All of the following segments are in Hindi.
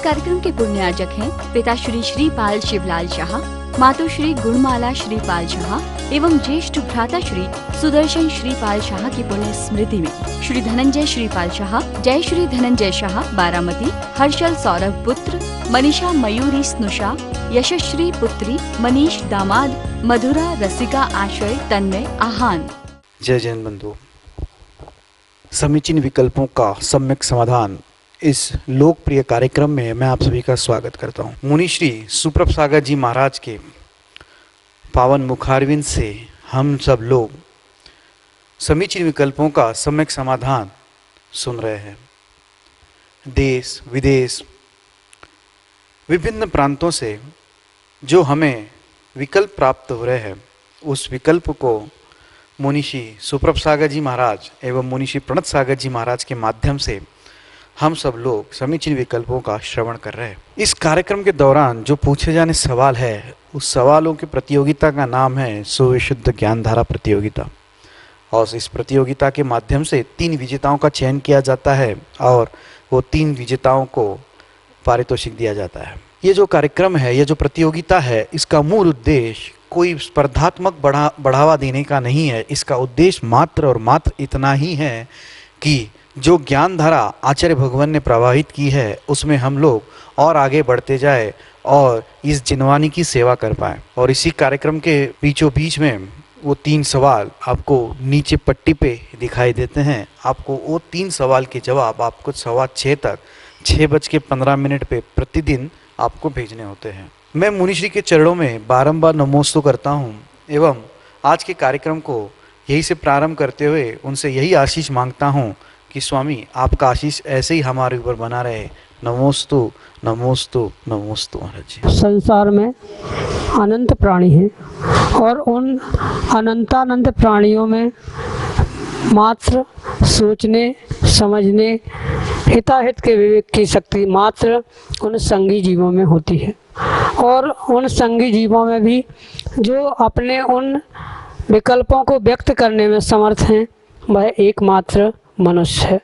कार्यक्रम के पुण्यार्जक हैं पिता श्री श्रीपाल शिवलाल शाह, मातु श्री गुणमाला श्रीपाल शाह एवं ज्येष्ठ भ्राता श्री सुदर्शन श्रीपाल शाह की पुण्य स्मृति में श्री धनंजय श्रीपाल शाह, जय श्री धनंजय शाह बारामती, हर्षल सौरभ पुत्र, मनीषा मयूरी स्नुषा, यशश्री पुत्री, मनीष दामाद, मधुरा रसिका आश्रय तन्मय आहान। जय जैन बंधु, समीचीन विकल्पों का सम्यक समाधान इस लोकप्रिय कार्यक्रम में मैं आप सभी का स्वागत करता हूँ। मुनि श्री सुप्रभ सागर जी महाराज के पावन मुखारविंद से हम सब लोग समीचीन विकल्पों का सम्यक समाधान सुन रहे हैं। देश विदेश विभिन्न प्रांतों से जो हमें विकल्प प्राप्त हो रहे हैं, उस विकल्प को मुनिषी सुप्रभ सागर जी महाराज एवं मुनिषी प्रणत सागर जी महाराज के माध्यम से हम सब लोग समीचीन विकल्पों का श्रवण कर रहे हैं। इस कार्यक्रम के दौरान जो पूछे जाने सवाल है, उस सवालों की प्रतियोगिता का नाम है सुविशुद्ध ज्ञानधारा प्रतियोगिता। और इस प्रतियोगिता के माध्यम से 3 विजेताओं का चयन किया जाता है और वो 3 विजेताओं को पारितोषिक दिया जाता है। ये जो कार्यक्रम है, ये जो प्रतियोगिता है, इसका मूल उद्देश्य कोई स्पर्धात्मक बढ़ावा देने का नहीं है। इसका उद्देश्य मात्र और मात्र इतना ही है कि जो ज्ञान धारा आचार्य भगवान ने प्रवाहित की है, उसमें हम लोग और आगे बढ़ते जाए और इस जिनवानी की सेवा कर पाएँ। और इसी कार्यक्रम के बीचों बीच में वो 3 सवाल आपको नीचे पट्टी पे दिखाई देते हैं। आपको वो 3 सवाल के जवाब आपको 6:15 तक 6:15 पे प्रतिदिन आपको भेजने होते हैं। मैं मुनिश्री के चरणों में बारंबार नमोस्तु करता हूँ एवं आज के कार्यक्रम को यही से प्रारंभ करते हुए उनसे यही आशीष मांगता हूँ कि स्वामी आपका आशीष ऐसे ही हमारे ऊपर बना रहे। नमोस्तु नमोस्तु नमोस्तु महाराज जी। संसार में अनंत प्राणी हैं और उन अनंतानंत प्राणियों में मात्र सोचने समझने हिताहित के विवेक की शक्ति मात्र उन संगी जीवों में होती है। और उन संगी जीवों में भी जो अपने उन विकल्पों को व्यक्त करने में समर्थ हैं, वह एकमात्र मनुष्य है।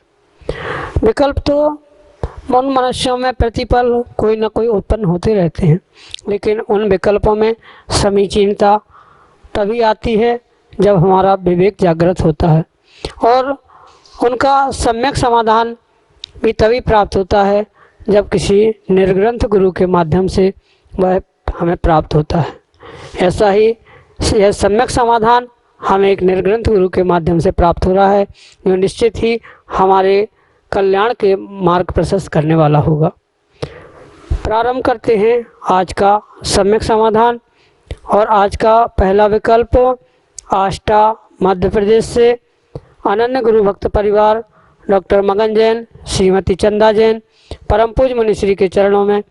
विकल्प तो उन मनुष्यों में प्रतिपल कोई न कोई उत्पन्न होते रहते हैं, लेकिन उन विकल्पों में समीचीनता तभी आती है जब हमारा विवेक जागृत होता है, और उनका सम्यक समाधान भी तभी प्राप्त होता है जब किसी निर्ग्रंथ गुरु के माध्यम से वह हमें प्राप्त होता है। ऐसा ही यह सम्यक समाधान हमें एक निर्ग्रंथ गुरु के माध्यम से प्राप्त हो रहा है, जो निश्चित ही हमारे कल्याण के मार्ग प्रशस्त करने वाला होगा। प्रारंभ करते हैं आज का सम्यक समाधान। और आज का पहला विकल्प आष्टा मध्य प्रदेश से अनन्य गुरु भक्त परिवार डॉक्टर मगन जैन, श्रीमती चंदा जैन, परम पूज्य मुनिश्री के चरणों में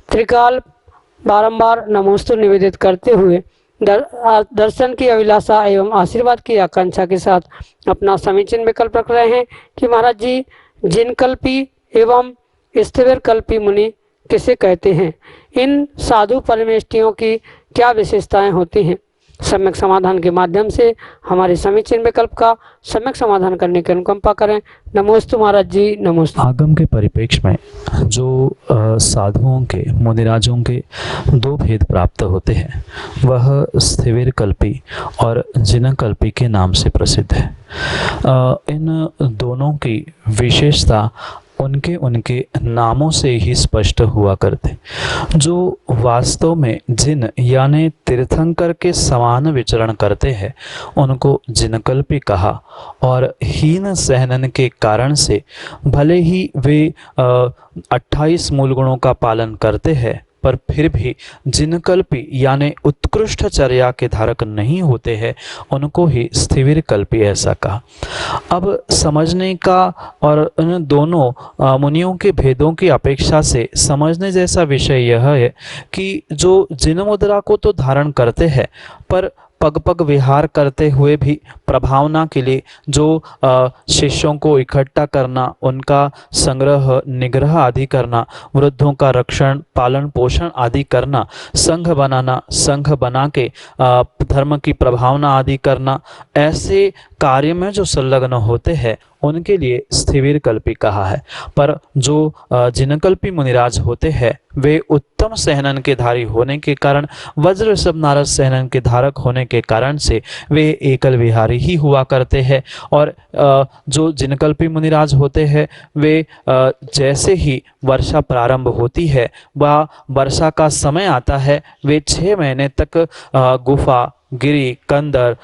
त्रिकाल बारंबार नमोस्तु निवेदित करते हुए दर्शन की अभिलाषा एवं आशीर्वाद की आकांक्षा के साथ अपना समीचीन विकल्प रख रहे हैं कि महाराज जी, जिनकल्पी एवं स्थिर कल्पी मुनि किसे कहते हैं? इन साधु परमेष्टियों की क्या विशेषताएं होती हैं? सम्यक समाधान के माध्यम से हमारे समीचीन विकल्प का सम्यक समाधान करने की अनुकंपा करें। नमोस्तु महाराज जी, नमोस्तु। आगम के परिप्रेक्ष्य में जो साधुओं के मुनिराजों के 2 भेद प्राप्त होते हैं, वह स्थिर कल्पी और जिनकल्पी के नाम से प्रसिद्ध है। इन दोनों की विशेषता उनके नामों से ही स्पष्ट हुआ करते। जो वास्तव में जिन यानी तीर्थंकर के समान विचरण करते हैं, उनको जिनकल्पी कहा। और हीन सहनन के कारण से भले ही वे 28 मूल गुणों का पालन करते हैं, पर फिर भी जिनकल्पी यानी उत्कृष्ट चर्या के धारक नहीं होते हैं, उनको ही स्थिर कल्पी ऐसा कहा। अब समझने का और इन दोनों मुनियों के भेदों की अपेक्षा से समझने जैसा विषय यह है कि जो जिन मुद्रा को तो धारण करते हैं, पर पग पग विहार करते हुए भी प्रभावना के लिए जो शिष्यों को इकट्ठा करना, उनका संग्रह निग्रह आदि करना, वृद्धों का रक्षण पालन पोषण आदि करना, संघ बनाना, संघ बना के धर्म की प्रभावना आदि करना, ऐसे कार्य में जो संलग्न होते हैं उनके लिए स्थिविर कल्पी कहा है। पर जो जिनकल्पी मुनिराज होते हैं वे उत्तम सहनन के धारी होने के कारण, वज्र ऋषभ नारद सहनन के धारक होने के कारण से वे एकल विहारी ही हुआ करते हैं। और जो जिनकल्पी मुनिराज होते हैं वे जैसे ही वर्षा प्रारंभ होती है व वर्षा का समय आता है, वे 6 महीने तक गुफा, गिरी, कंदर,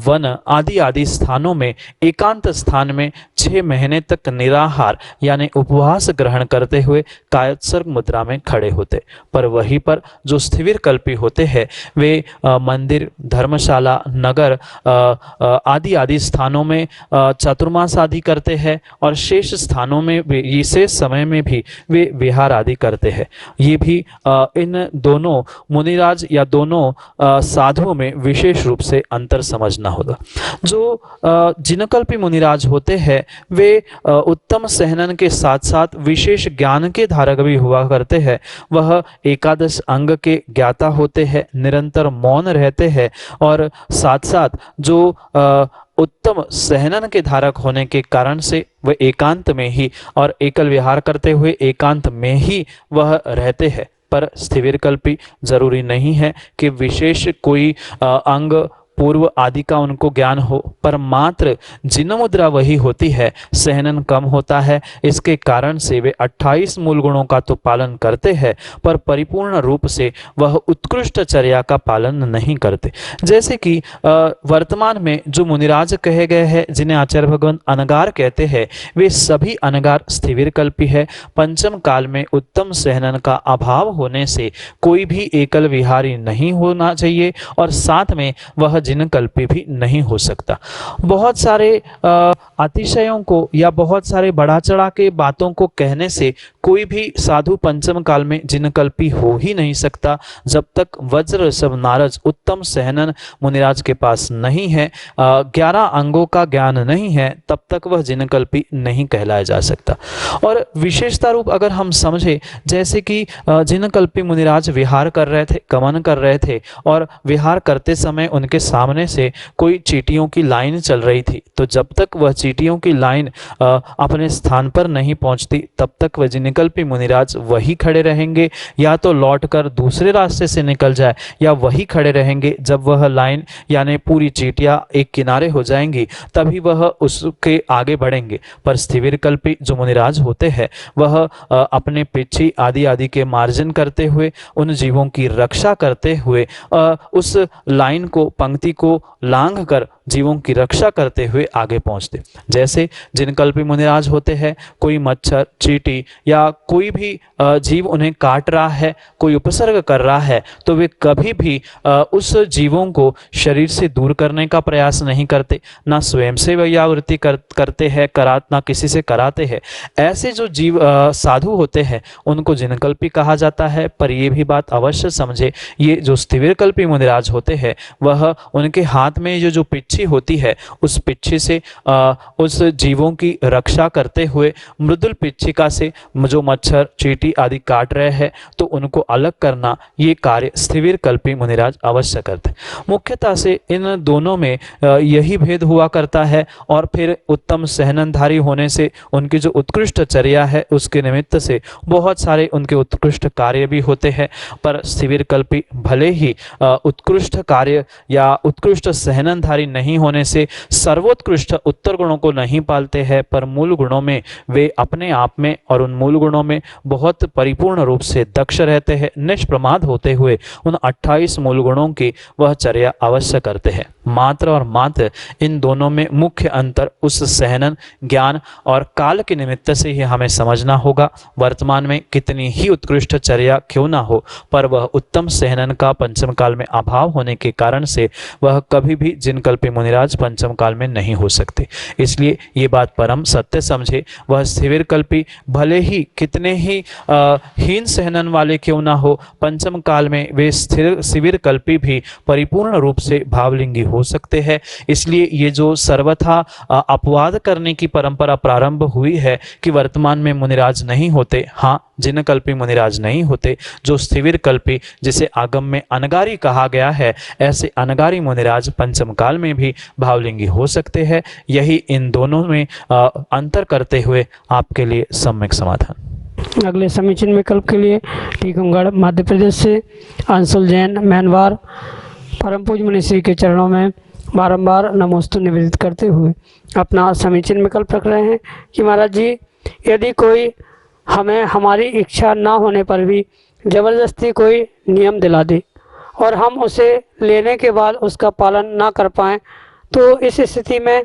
वन आदि आदि स्थानों में, एकांत स्थान में 6 महीने तक निराहार यानी उपवास ग्रहण करते हुए कायोत्सर्ग मुद्रा में खड़े होते। पर वहीं पर जो स्थिविर कल्पी होते हैं वे मंदिर, धर्मशाला, नगर आदि आदि स्थानों में चातुर्मास आदि करते हैं और शेष स्थानों में भी, शेष समय में भी वे विहार आदि करते हैं। ये भी इन दोनों मुनिराज या दोनों साधुओं में विशेष रूप से अंतर समझना होगा। जो जिनकल्पी मुनिराज होते हैं वे उत्तम सहनन के साथ साथ विशेष ज्ञान के धारक भी हुआ करते हैं। वह एकादश अंग के ज्ञाता होते हैं, निरंतर मौन रहते हैं और साथ साथ जो उत्तम सहनन के धारक होने के कारण से वह एकांत में ही और एकल विहार करते हुए एकांत में ही वह रहते हैं। पर स्थिविर कल्पी जरूरी नहीं है कि विशेष कोई अंग, पूर्व आदि का उनको ज्ञान हो, पर मात्र जिन मुद्रा वही होती है, सहनन कम होता है। इसके कारण से वे 28 मूल गुणों का तो पालन करते हैं पर परिपूर्ण रूप से वह उत्कृष्ट चर्या का पालन नहीं करते। जैसे कि वर्तमान में जो मुनिराज कहे गए हैं जिन्हें आचार्य भगवान अनगार कहते हैं, वे सभी अनगार स्थिविर कल्पी है। पंचम काल में उत्तम सहनन का अभाव होने से कोई भी एकल विहारी नहीं होना चाहिए और साथ में वह जिनकल्पी भी नहीं हो सकता। बहुत सारे अतिशयों को या बहुत सारे बढ़ा चढ़ा के बातों को कहने से कोई भी साधु पंचम काल में जिनकल्पी हो ही नहीं सकता। जब तक वज्र ऋषभ नारद उत्तम सहनन मुनिराज के पास नहीं है, 11 अंगों का ज्ञान नहीं है, तब तक वह जिनकल्पी नहीं कहलाया जा सकता। और विशेषता रूप अगर हम समझे, जैसे कि जिनकल्पी मुनिराज विहार कर रहे थे, गमन कर रहे थे और विहार करते समय उनके सामने से कोई चींटियों की लाइन चल रही थी, तो जब तक वह चींटियों की लाइन अपने स्थान पर नहीं पहुंचती तब तक वह जिनकल्पी मुनिराज वही खड़े रहेंगे, या तो लौटकर दूसरे रास्ते से निकल जाए या वही खड़े रहेंगे। जब वह लाइन यानी पूरी चींटियां एक किनारे हो जाएंगी तभी वह उसके आगे बढ़ेंगे। पर स्थिविर कल्पी जो मुनिराज होते हैं वह अपने पिछी आदि आदि के मार्जन करते हुए, उन जीवों की रक्षा करते हुए, उस लाइन को, पंक्ति को लांघ कर जीवों की रक्षा करते हुए आगे पहुंचते। जैसे जिनकल्पी मुनिराज होते हैं, कोई मच्छर, चींटी या कोई भी जीव उन्हें काट रहा है, कोई उपसर्ग कर रहा है, तो वे कभी भी उस जीवों को शरीर से दूर करने का प्रयास नहीं करते, ना स्वयं से वैयावृत्ति करते हैं, ना किसी से कराते हैं। ऐसे जो जीव साधु होते हैं उनको जिनकल्पी कहा जाता है। पर यह भी बात अवश्य समझे, ये जो स्थिविर कल्पी मुनिराज होते हैं वह उनके हाथ में जो पिच्छी होती है उस पिच्छी से उस जीवों की रक्षा करते हुए, मृदुल पिच्छिका से जो मच्छर, चींटी आदि काट रहे हैं तो उनको अलग करना, ये कार्य स्थिविर कल्पी मुनिराज अवश्य करते। मुख्यतः से इन दोनों में यही भेद हुआ करता है। और फिर उत्तम सहननधारी होने से उनकी जो उत्कृष्ट चर्या है उसके निमित्त से बहुत सारे उनके उत्कृष्ट कार्य भी होते हैं। पर स्थिविर कल्पी भले ही उत्कृष्ट कार्य या उत्कृष्ट सहननधारी नहीं होने से सर्वोत्कृष्ट उत्तर गुणों को नहीं पालते हैं, पर मूल गुणों में वे अपने आप में और उन मूल गुणों में बहुत परिपूर्ण रूप से दक्ष रहते हैं। निष्प्रमाद होते हुए उन 28 मूल गुणों की वह चर्या अवश्य करते हैं। मात्र और मात्र इन दोनों में मुख्य अंतर उस सहनन, ज्ञान और काल के निमित्त से ही हमें समझना होगा। वर्तमान में कितनी ही उत्कृष्ट चर्या क्यों ना हो, पर वह उत्तम सहनन का पंचम काल में अभाव होने के कारण से वह कभी भी जिनकल्पी मुनिराज पंचम काल में नहीं हो सकते। इसलिए ये बात परम सत्य समझे, वह स्थिविर कल्पी भले ही कितने ही हीन सहनन वाले क्यों ना हो, पंचम काल में वे स्थिविर कल्पी भी परिपूर्ण रूप से भावलिंगी हो सकते हैं। इसलिए ये जो सर्वथा अपवाद करने की परंपरा प्रारंभ हुई है कि वर्तमान में मुनिराज नहीं होते, हाँ जिनकल्पी मुनिराज नहीं होते, जो स्थिविर कल्पी जिसे आगम में अनगारी कहा गया है, ऐसे अनगारी मुनिराज पंचम काल में भी भी भावलिंगी हो सकते हैं। यही इन दोनों में अंतर करते हुए आपके लिए सम्यक समाधान। अगले समीचीन विकल्प के लिए टीकमगढ़ मध्य प्रदेश से अंशुल जैन मैनवार परम पूज्य मुनिश्री के चरणों में बारंबार नमोस्तु निवेदित करते हुए अपना समीचीन विकल्प रख रहे हैं कि महाराज जी, यदि कोई हमें हमारी इच्छा ना होने पर भी ज़बरदस्ती कोई नियम दिला दे और हम उसे लेने के बाद उसका पालन ना कर पाएँ, तो इस स्थिति में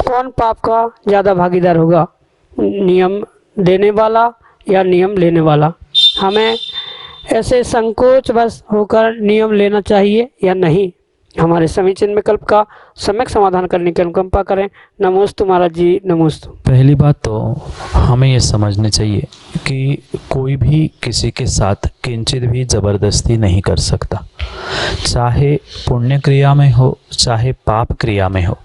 कौन पाप का ज़्यादा भागीदार होगा, नियम देने वाला या नियम लेने वाला? हमें ऐसे संकोच बस होकर नियम लेना चाहिए या नहीं? हमारे समीचीन विकल्प का सम्यक समाधान करने की अनुकंपा करें। नमोस्तु महाराज जी, नमोस्तु। पहली बात तो हमें ये समझनी चाहिए कि कोई भी किसी के साथ किंचित भी ज़बरदस्ती नहीं कर सकता, चाहे पुण्य क्रिया में हो चाहे पाप क्रिया में हो।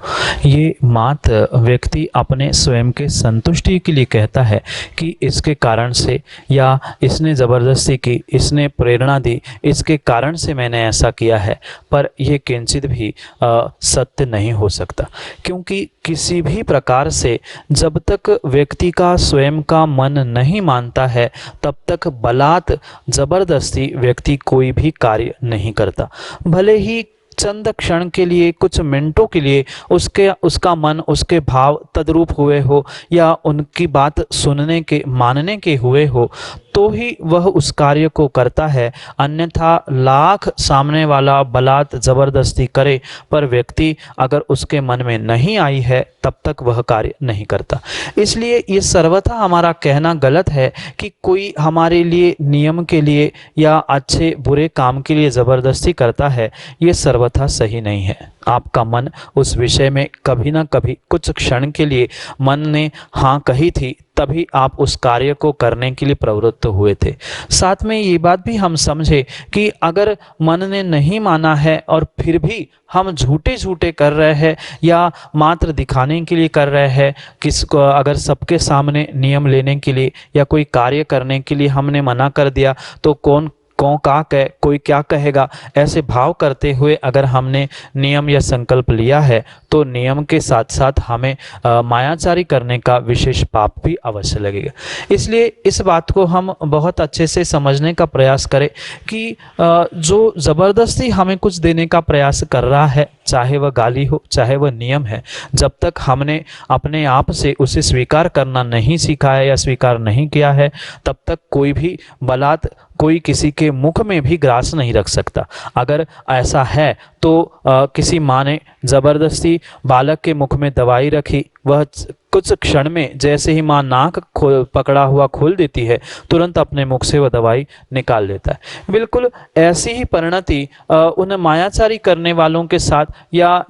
ये मात्र व्यक्ति अपने स्वयं के संतुष्टि के लिए कहता है कि इसके कारण से, या इसने ज़बरदस्ती की, इसने प्रेरणा दी, इसके कारण से मैंने ऐसा किया है, पर यह किंचित भी सत्य नहीं हो सकता। क्योंकि किसी भी प्रकार से जब तक व्यक्ति का स्वयं का मन नहीं मानता है तब तक बलात् जबरदस्ती व्यक्ति कोई भी कार्य नहीं करता। भले ही चंद क्षण के लिए, कुछ मिनटों के लिए उसका मन, उसके भाव तद्रूप हुए हो या उनकी बात सुनने के, मानने के हुए हो, तो ही वह उस कार्य को करता है। अन्यथा लाख सामने वाला बलात् जबरदस्ती करे, पर व्यक्ति अगर उसके मन में नहीं आई है तब तक वह कार्य नहीं करता। इसलिए ये सर्वथा हमारा कहना गलत है कि कोई हमारे लिए, नियम के लिए या अच्छे बुरे काम के लिए ज़बरदस्ती करता है। ये सर्वथा सही नहीं है। आपका मन उस विषय में कभी ना कभी, कुछ क्षण के लिए मन ने हाँ कही थी, तभी आप उस कार्य को करने के लिए प्रवृत्त हुए थे। साथ में ये बात भी हम समझे कि अगर मन ने नहीं माना है और फिर भी हम झूठे झूठे कर रहे हैं या मात्र दिखाने के लिए कर रहे हैं, किसको अगर सबके सामने नियम लेने के लिए या कोई कार्य करने के लिए हमने मना कर दिया तो कोई क्या कहेगा, ऐसे भाव करते हुए अगर हमने नियम या संकल्प लिया है तो नियम के साथ साथ हमें मायाचारी करने का विशेष पाप भी अवश्य लगेगा। इसलिए इस बात को हम बहुत अच्छे से समझने का प्रयास करें कि जो ज़बरदस्ती हमें कुछ देने का प्रयास कर रहा है, चाहे वह गाली हो चाहे वह नियम है, जब तक हमने अपने आप से उसे स्वीकार करना नहीं सीखा है या स्वीकार नहीं किया है, तब तक कोई भी बलात् कोई किसी के मुख में भी ग्रास नहीं रख सकता। अगर ऐसा है तो किसी माँ ने ज़बरदस्ती बालक के मुख में दवाई रखी, वह कुछ क्षण में जैसे ही माँ नाक पकड़ा हुआ खोल देती है, तुरंत अपने मुख से वह दवाई निकाल लेता है। बिल्कुल ऐसी ही परिणति उन मायाचारी करने वालों के साथ या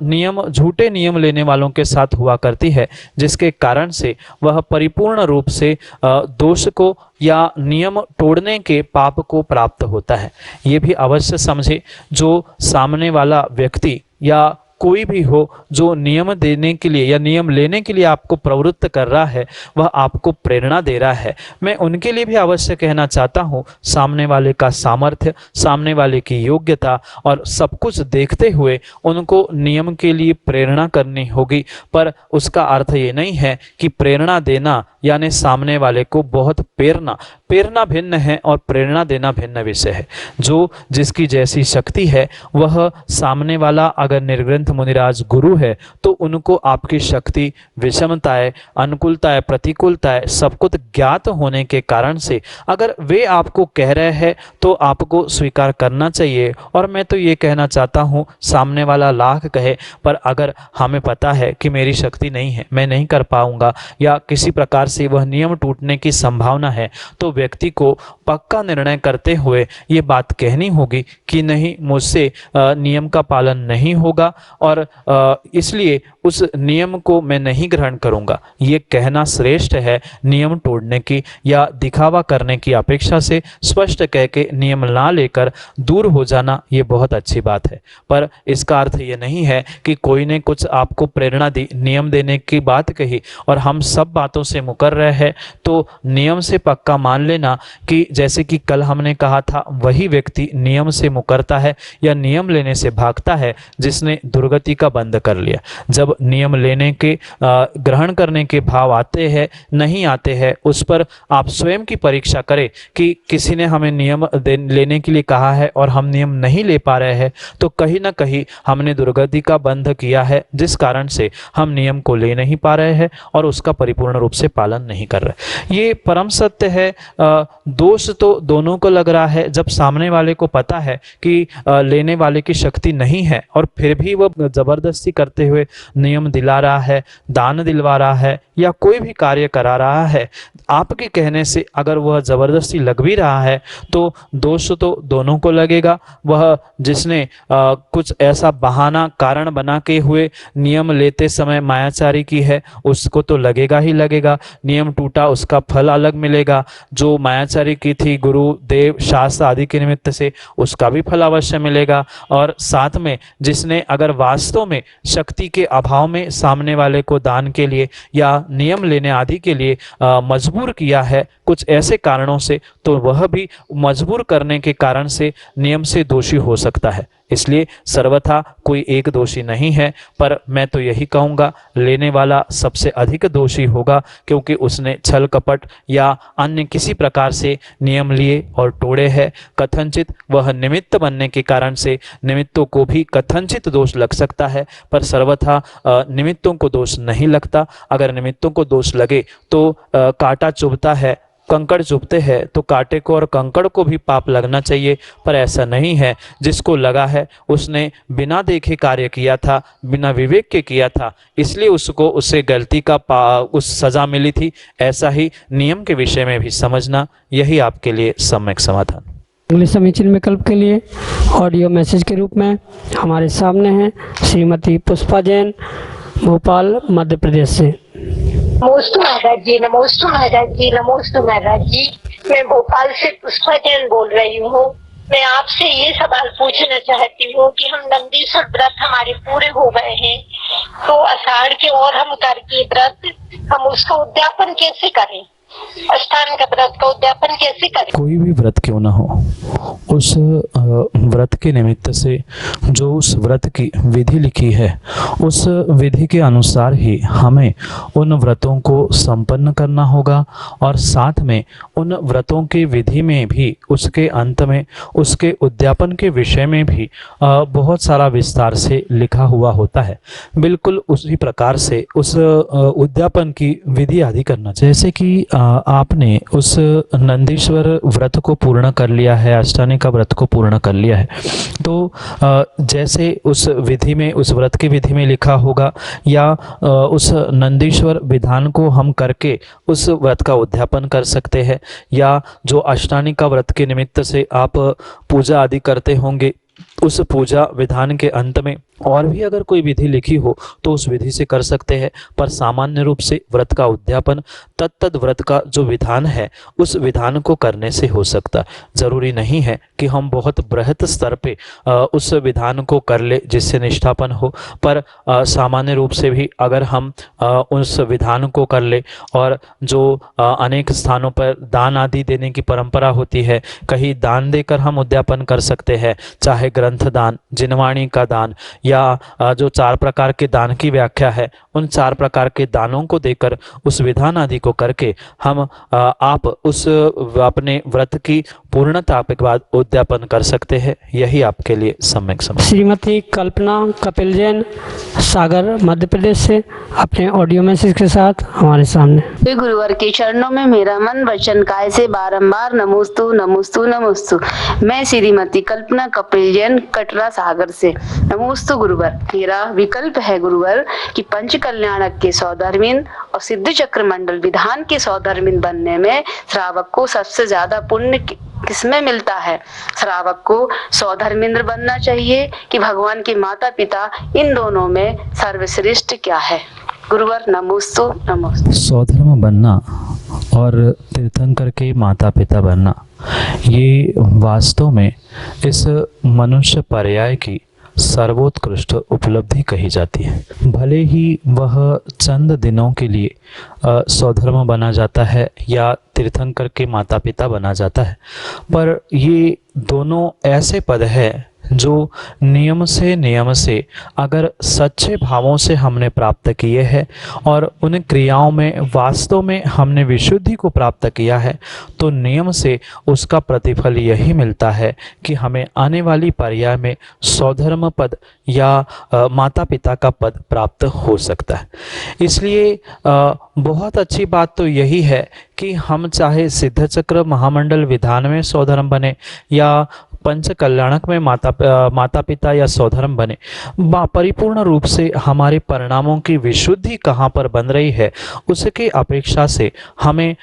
झूठे नियम लेने वालों के साथ हुआ करती है, जिसके कारण से वह परिपूर्ण रूप से दोष को या नियम तोड़ने के पाप को प्राप्त होता है। ये भी अवश्य समझे, जो सामने वाला व्यक्ति या कोई भी हो जो नियम देने के लिए या नियम लेने के लिए आपको प्रवृत्त कर रहा है, वह आपको प्रेरणा दे रहा है। मैं उनके लिए भी अवश्य कहना चाहता हूँ, सामने वाले का सामर्थ्य, सामने वाले की योग्यता और सब कुछ देखते हुए उनको नियम के लिए प्रेरणा करनी होगी। पर उसका अर्थ ये नहीं है कि प्रेरणा देना यानी सामने वाले को बहुत प्रेरणा भिन्न है और प्रेरणा देना भिन्न विषय है। जो जिसकी जैसी शक्ति है, वह सामने वाला अगर निर्ग्रंथ मुनिराज गुरु है तो उनको आपकी शक्ति, विषमताएं, अनुकूलताएं, प्रतिकूलताएं सब कुछ ज्ञात होने के कारण से अगर वे आपको कह रहे हैं तो आपको स्वीकार करना चाहिए। और मैं तो ये कहना चाहता हूँ, सामने वाला लाख कहे, पर अगर हमें पता है कि मेरी शक्ति नहीं है, मैं नहीं कर पाऊंगा या किसी प्रकार से वह नियम टूटने की संभावना है, तो व्यक्ति को पक्का निर्णय करते हुए ये बात कहनी होगी कि नहीं, मुझसे नियम का पालन नहीं होगा और इसलिए उस नियम को मैं नहीं ग्रहण करूंगा। ये कहना श्रेष्ठ है नियम तोड़ने की या दिखावा करने की अपेक्षा से स्पष्ट कह के नियम ना लेकर दूर हो जाना, ये बहुत अच्छी बात है। पर इसका अर्थ ये नहीं है कि कोई ने कुछ आपको प्रेरणा दी, नियम देने की बात कही और हम सब बातों से मुकर रहे हैं तो नियम से पक्का मान लेना कि जैसे कि कल हमने कहा था, वही व्यक्ति नियम से मुकरता है या नियम लेने से भागता है जिसने दुर्गति का बंध कर लिया। जब नियम लेने के ग्रहण करने के भाव आते हैं नहीं आते हैं, उस पर आप स्वयं की परीक्षा करें कि किसी ने हमें नियम लेने के लिए कहा है और हम नियम नहीं ले पा रहे हैं, तो कहीं ना कहीं हमने दुर्गति का बंध किया है, जिस कारण से हम नियम को ले नहीं पा रहे हैं और उसका परिपूर्ण रूप से पालन नहीं कर रहे। ये परम सत्य है। दोष तो दोनों को लग रहा है। जब सामने वाले को पता है कि लेने वाले की शक्ति नहीं है और फिर भी वह जबरदस्ती करते हुए नियम दिला रहा है, दान दिलवा रहा है या कोई भी कार्य करा रहा है, आपके कहने से अगर वह जबरदस्ती लग भी रहा है तो दोष तो दोनों को लगेगा। वह जिसने कुछ ऐसा बहाना कारण बना के हुए नियम लेते समय मायाचारी की है, उसको तो लगेगा ही लगेगा। नियम टूटा, उसका फल अलग मिलेगा। जो मायाचारी की थी गुरु देव शास्त्र आदि के निमित्त से, उसका भी फल अवश्य मिलेगा। और साथ में जिसने अगर वास्तव में शक्ति के अभाव में सामने वाले को दान के लिए या नियम लेने आदि के लिए मजबूर किया है कुछ ऐसे कारणों से, तो वह भी मजबूर करने के कारण से नियम से दोषी हो सकता है। इसलिए सर्वथा कोई एक दोषी नहीं है, पर मैं तो यही कहूँगा लेने वाला सबसे अधिक दोषी होगा, क्योंकि उसने छल कपट या अन्य किसी प्रकार से नियम लिए और तोड़े हैं। कथनचित वह निमित्त बनने के कारण से निमित्तों को भी कथनचित दोष लग सकता है, पर सर्वथा निमित्तों को दोष नहीं लगता। अगर निमित्तों को दोष लगे तो कांटा चुभता है, कंकड़ चुभते हैं, तो कांटे को और कंकड़ को भी पाप लगना चाहिए, पर ऐसा नहीं है। जिसको लगा है उसने बिना देखे कार्य किया था, बिना विवेक के किया था, इसलिए उसको उससे गलती का उस सजा मिली थी। ऐसा ही नियम के विषय में भी समझना, यही आपके लिए सम्यक समाधान। अगले समीचीन विकल्प के लिए ऑडियो मैसेज के रूप में हमारे सामने हैं श्रीमती पुष्पा जैन, भोपाल मध्य प्रदेश से। नमोस्तु महाराज जी, नमोस्तु महाराज जी, नमोस्तु महाराज जी। मैं भोपाल से पुष्पा जैन बोल रही हूँ। मैं आपसे ये सवाल पूछना चाहती हूँ कि हम नंदीश्वर व्रत हमारे पूरे हो गए हैं, तो आषाढ़ के और हम करके व्रत हम उसका उद्यापन कैसे करें? अष्टांग का व्रत का उद्यापन कैसे करें? कोई भी व्रत क्यों ना हो, उस व्रत के निमित्त से जो उस व्रत की विधि लिखी है, उस विधि के अनुसार ही हमें उन व्रतों को संपन्न करना होगा। और साथ में उन व्रतों की विधि में भी उसके अंत में उसके उद्यापन के विषय में भी बहुत सारा विस्तार से लिखा हुआ होता है। बिल्कुल उसी प्रकार से उस उद्यापन की विधि आदि करना चाहिए। जैसे कि आपने उस नंदीश्वर व्रत को पूर्ण कर लिया है, अष्टानिका व्रत को पूर्ण कर लिया है, तो जैसे उस विधि में, उस व्रत की विधि में लिखा होगा या उस नंदीश्वर विधान को हम करके उस व्रत का उद्यापन कर सकते हैं। या जो अष्टानिका व्रत के निमित्त से आप पूजा आदि करते होंगे, उस पूजा विधान के अंत में और भी अगर कोई विधि लिखी हो तो उस विधि से कर सकते हैं। पर सामान्य रूप से व्रत का उद्यापन तत्त व्रत का जो विधान है उस विधान को करने से हो सकता। जरूरी नहीं है कि हम बहुत बृहत स्तर पे उस विधान को कर ले जिससे निष्ठापन हो, पर सामान्य रूप से भी अगर हम उस विधान को कर ले, और जो अनेक स्थानों पर दान आदि देने की परंपरा होती है, कहीं दान देकर हम उद्यापन कर सकते हैं, चाहे ग्रंथ दान, जिनवाणी का दान, या जो 4 प्रकार के दान की व्याख्या है, उन 4 प्रकार के दानों को देकर उस विधान आदि को करके हम आप उस अपने व्रत की पूर्णता के बाद उद्यापन कर सकते हैं। यही आपके लिए सम्यक समझ। श्रीमती कल्पना कपिल जैन, सागर मध्य प्रदेश से, अपने ऑडियो मैसेज के साथ हमारे सामने। वे गुरुवर के चरणों में मेरा मन वचन काय से बारंबार नमोस्तु नमोस्तु नमोस्तु। मैं श्रीमती कल्पना कपिल जैन, कटरा सागर से। नमोस्तु गुरुवर। मेरा विकल्प है गुरुवर कि पंच कल्याणक के सौधर्मिन और सिद्ध चक्र मंडल विधान के सौधर्मिन बनने में श्रावक को सबसे ज्यादा पुण्य किसमें मिलता है? श्रावक को सौधर्मिंद्र बनना चाहिए कि भगवान के माता पिता, इन दोनों में सर्वश्रेष्ठ क्या है? गुरुवर नमोस्तु नमोस्तु। सौधर्म बनना और तीर्थंकर के माता पिता बनना, ये वास्तव में इस मनुष्य पर्याय की सर्वोत्कृष्ट उपलब्धि कही जाती है। भले ही वह चंद दिनों के लिए स्वधर्म बना जाता है या तीर्थंकर के माता पिता बना जाता है, पर ये दोनों ऐसे पद है जो नियम से अगर सच्चे भावों से हमने प्राप्त किए हैं और उन क्रियाओं में वास्तव में हमने विशुद्धि को प्राप्त किया है, तो नियम से उसका प्रतिफल यही मिलता है कि हमें आने वाली पर्याय में स्वधर्म पद या माता पिता का पद प्राप्त हो सकता है। इसलिए बहुत अच्छी बात तो यही है कि हम चाहे सिद्ध चक्र महामंडल विधान में स्वधर्म बने या पंच कल्याणक में माता पिता या स्वधर्म बने, परिपूर्ण रूप से हमारे परिणामों की विशुद्धि कहाँ पर बन रही है उसके अपेक्षा से हमें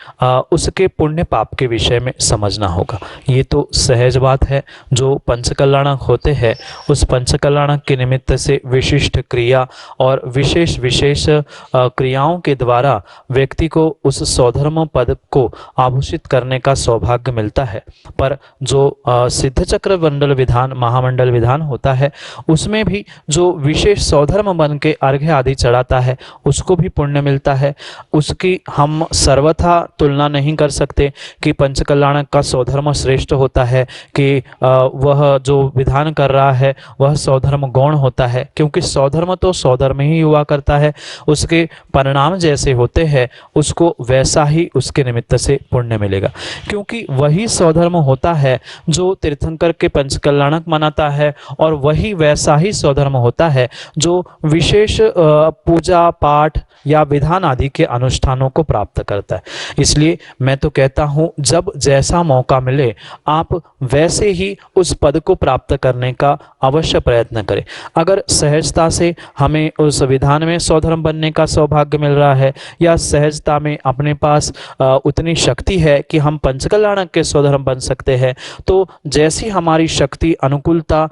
उसके पुण्य पाप के विषय में समझना होगा। ये तो सहज बात है। जो पंच कल्याणक होते हैं उस पंच कल्याणक के निमित्त से विशिष्ट क्रिया और विशेष क्रियाओं के द्वारा व्यक्ति को उस स्वधर्म पद को आभूषित करने का सौभाग्य मिलता है। पर जो सिद्ध चक्र मंडल विधान महामंडल विधान होता है उसमें भी जो विशेष स्वधर्म बन के अर्घ्य आदि चढ़ाता है उसको भी पुण्य मिलता है। उसकी हम सर्वथा तुलना नहीं कर सकते कि पंच कल्याणक का स्वधर्म श्रेष्ठ होता है कि वह जो विधान कर रहा है वह स्वधर्म गौण होता है, क्योंकि स्वधर्म तो स्वधर्म ही हुआ करता है। उसके परिणाम जैसे होते हैं उसको वैसा ही उसके निमित्त से पुण्य मिलेगा, क्योंकि वही स्वधर्म होता है जो तीर्थंकर के पंच कल्याणक मनाता है और वही वैसा ही स्वधर्म होता है जो विशेष पूजा पाठ या विधान आदि के अनुष्ठानों को प्राप्त करता है। इसलिए मैं तो कहता हूं जब जैसा मौका मिले आप वैसे ही उस पद को प्राप्त करने का अवश्य प्रयत्न करें। अगर सहजता से हमें उस विधान में स्वधर्म बनने का सौभाग्य मिल रहा है या सहजता में अपने पास उतनी शक्ति है कि हम पंच कल्याणक के स्वधर्म बन सकते हैं, तो जैसी हमारी शक्ति अनुकूलता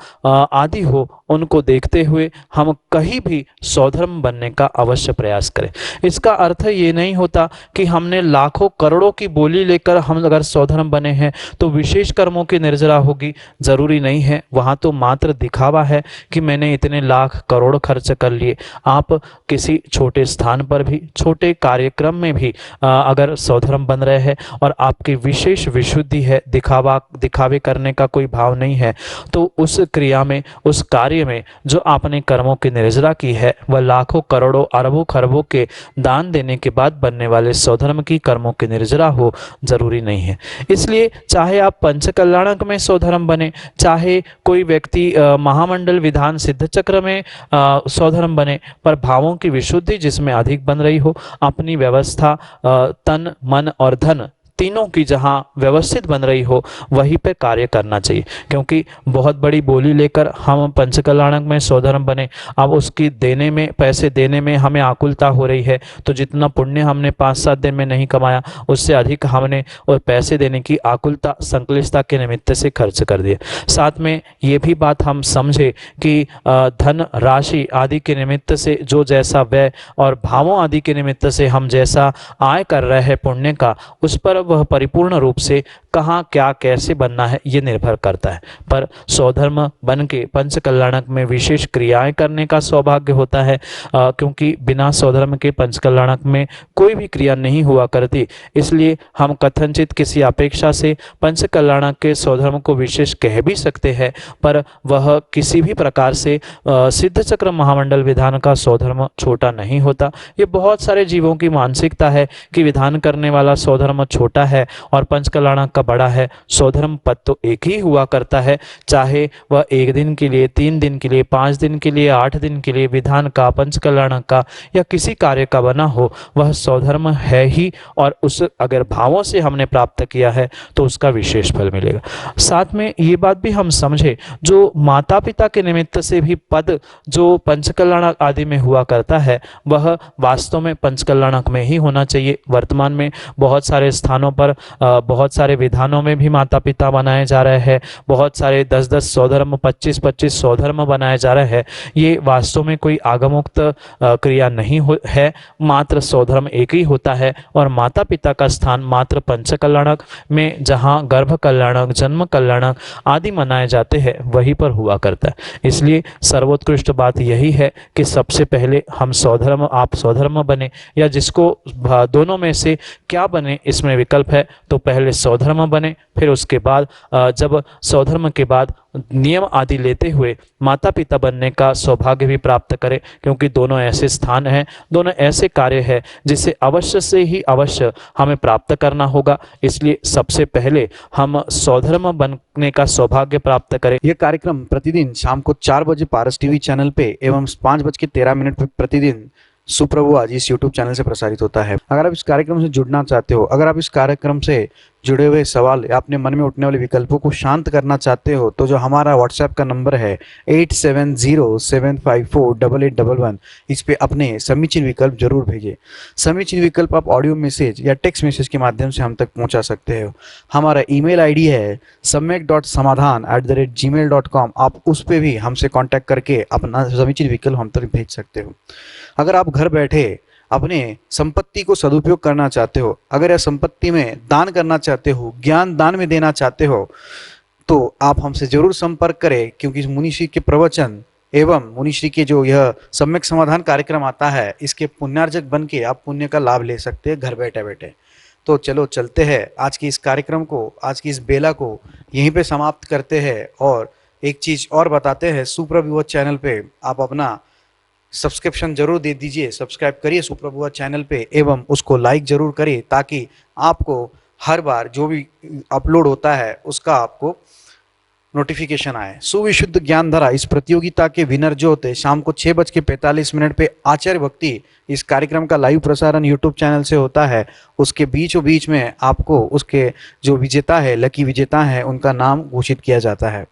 आदि हो उनको देखते हुए हम कहीं भी स्वधर्म बनने का अवश्य प्रयास करें। इसका अर्थ ये नहीं होता कि हमने लाखों करोड़ों की बोली लेकर हम अगर स्वधर्म बने हैं तो विशेष कर्मों की निर्जरा होगी, जरूरी नहीं है। वहाँ तो मात्र दिखावा है कि मैंने इतने लाख करोड़ खर्च कर लिए। आप किसी छोटे स्थान पर भी छोटे कार्यक्रम में भी अगर स्वधर्म बन रहे हैं और आपकी विशेष विशुद्धि है, दिखावे करने का कोई भाव नहीं है, तो उस क्रिया में उस कार्य में जो आपने कर्मों की निर्जरा की है वह लाखों करोड़ों अरबों खरबों के दान देने के बाद बनने वाले स्वधर्म की कर्मों की निर्जरा हो, जरूरी नहीं है। इसलिए चाहे आप पंच कल्याणक में स्वधर्म बने, चाहे कोई व्यक्ति महामंडल विधान सिद्ध चक्र में स्वधर्म बने, पर भावों की विशुद्धि जिसमें अधिक बन रही हो, अपनी व्यवस्था तन मन और धन तीनों की जहां व्यवस्थित बन रही हो वहीं पे कार्य करना चाहिए। क्योंकि बहुत बड़ी बोली लेकर हम पंच कल्याणक में स्वधर्म बने, अब उसकी देने में पैसे देने में हमें आकुलता हो रही है, तो जितना पुण्य हमने 5-7 दिन में नहीं कमाया उससे अधिक हमने और पैसे देने की आकुलता संकलिष्टता के निमित्त से खर्च कर दिए। साथ में ये भी बात हम समझे कि धन राशि आदि के निमित्त से जो जैसा व्यय और भावों आदि के निमित्त से हम जैसा आय कर रहे हैं पुण्य का, उस पर वह परिपूर्ण रूप से कहाँ क्या कैसे बनना है ये निर्भर करता है। पर स्वधर्म बन के पंच कल्याणक में विशेष क्रियाएं करने का सौभाग्य होता है, क्योंकि बिना स्वधर्म के पंच कल्याणक में कोई भी क्रिया नहीं हुआ करती। इसलिए हम कथनचित किसी अपेक्षा से पंच कल्याणक के स्वधर्म को विशेष कह भी सकते हैं, पर वह किसी भी प्रकार से सिद्ध चक्र महामंडल विधान का स्वधर्म छोटा नहीं होता। ये बहुत सारे जीवों की मानसिकता है कि विधान करने वाला स्वधर्म छोटा है और पंच कल्याणक का बड़ा है। स्वधर्म पद तो एक ही हुआ करता है, चाहे वह 1 दिन के लिए, 3 दिन के लिए, 5 दिन के लिए, 8 दिन के लिए विधान का, पंच कल्याणक का या किसी कार्य का बना हो, वह स्वधर्म है ही। और उस अगर भावों से हमने प्राप्त किया है तो उसका विशेष फल मिलेगा। साथ में ये बात भी हम समझे, जो माता पिता के निमित्त से भी पद जो पंच कल्याणक आदि में हुआ करता है वह वास्तव में पंच कल्याणक में ही होना चाहिए। वर्तमान में बहुत सारे स्थानों पर बहुत सारे संविधानों में भी माता पिता बनाए जा रहे हैं, बहुत सारे 10-10 सौधर्म, 25-25 सौधर्म बनाए जा रहे हैं। ये वास्तव में कोई आगमोक्त क्रिया नहीं है, मात्र सौधर्म एक ही होता है। और माता पिता का स्थान मात्र पंचकल्याणक में, जहाँ गर्भ कल्याणक, जन्म कल्याणक आदि मनाए जाते हैं, वहीं पर हुआ करता है। इसलिए सर्वोत्कृष्ट बात यही है कि सबसे पहले हम सौधर्म, आप सौधर्म बने, या जिसको दोनों में से क्या बने इसमें विकल्प है, तो पहले सौधर्म बने, फिर उसके बाद जब सौधर्म के बाद नियम आदि लेते हुए माता पिता बनने का सौभाग्य भी प्राप्त करें, क्योंकि दोनों ऐसे स्थान हैं, दोनों ऐसे कार्य हैं जिसे अवश्य से ही अवश्य हमें प्राप्त करना होगा। इसलिए सबसे पहले हम सौधर्म बनने का सौभाग्य प्राप्त करें। यह कार्यक्रम प्रतिदिन शाम को 4 बजे पारस टीवी चैनल पे एवं 5:13 पे प्रतिदिन सुप्रभु आज इस यूट्यूब चैनल से प्रसारित होता है। अगर आप इस कार्यक्रम से जुड़ना चाहते हो, अगर आप इस कार्यक्रम से जुड़े हुए सवाल या अपने मन में उठने वाले विकल्पों को शांत करना चाहते हो, तो जो हमारा व्हाट्सएप का नंबर है 8707548811, इस पे अपने समीचीन विकल्प जरूर भेजें। समीचीन विकल्प आप ऑडियो मैसेज या टेक्स्ट मैसेज के माध्यम से हम तक पहुंचा सकते हो। हमारा ईमेल आईडी है samyak.samadhan@gmail.com। आप उस पर भी हमसे कांटेक्ट करके अपना समीचीन विकल्प हम तक भेज सकते हो। अगर आप घर बैठे अपने संपत्ति को सदुपयोग करना चाहते हो, अगर यह संपत्ति में दान करना चाहते हो, ज्ञान दान में देना चाहते हो, तो आप हमसे जरूर संपर्क करें, क्योंकि मुनिश्री के प्रवचन एवं मुनिश्री के जो यह सम्यक समाधान कार्यक्रम आता है, इसके पुण्यार्जक बन के आप पुण्य का लाभ ले सकते हैं घर बैठे बैठे। तो चलो चलते हैं, आज की इस कार्यक्रम को, आज की इस बेला को यहीं पे समाप्त करते हैं। और एक चीज और बताते हैं, सुप्रभु चैनल पे आप अपना सब्सक्रिप्शन जरूर दे दीजिए, सब्सक्राइब करिए सुप्रभु चैनल पे एवं उसको लाइक जरूर करिए, ताकि आपको हर बार जो भी अपलोड होता है उसका आपको नोटिफिकेशन आए। सुविशुद्ध ज्ञान धारा इस प्रतियोगिता के विनर जो होते हैं, शाम को 6:45 पे आचार्य भक्ति इस कार्यक्रम का लाइव प्रसारण यूट्यूब चैनल से होता है। उसके बीचों बीच में आपको उसके जो विजेता है, लकी विजेता है, उनका नाम घोषित किया जाता है।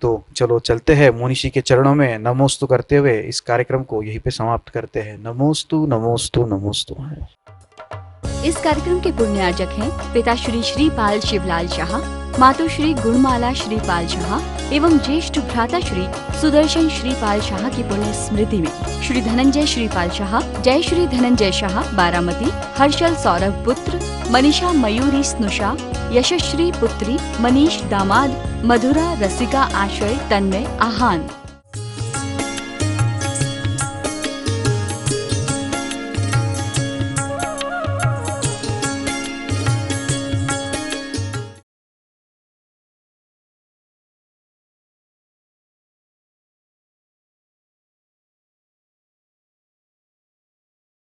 तो चलो चलते हैं, मुनिषी के चरणों में नमोस्तु करते हुए इस कार्यक्रम को यहीं पे समाप्त करते हैं। नमोस्तु नमोस्तु नमोस्तु। इस कार्यक्रम के पुण्यार्जक हैं पिता श्री श्रीपाल शिवलाल शाह, मातोश्री गुणमाला श्रीपाल शाह एवं ज्येष्ठ भ्राता श्री सुदर्शन श्रीपाल शाह की पुण्य स्मृति में श्री धनंजय श्रीपाल शाह, जय श्री धनंजय शाह बारामती, हर्षल सौरभ पुत्र, मनीषा मयूरी स्नुषा, यशश्री पुत्री, मनीष दामाद, मधुरा रसिका आश्रय तन्मय आहान।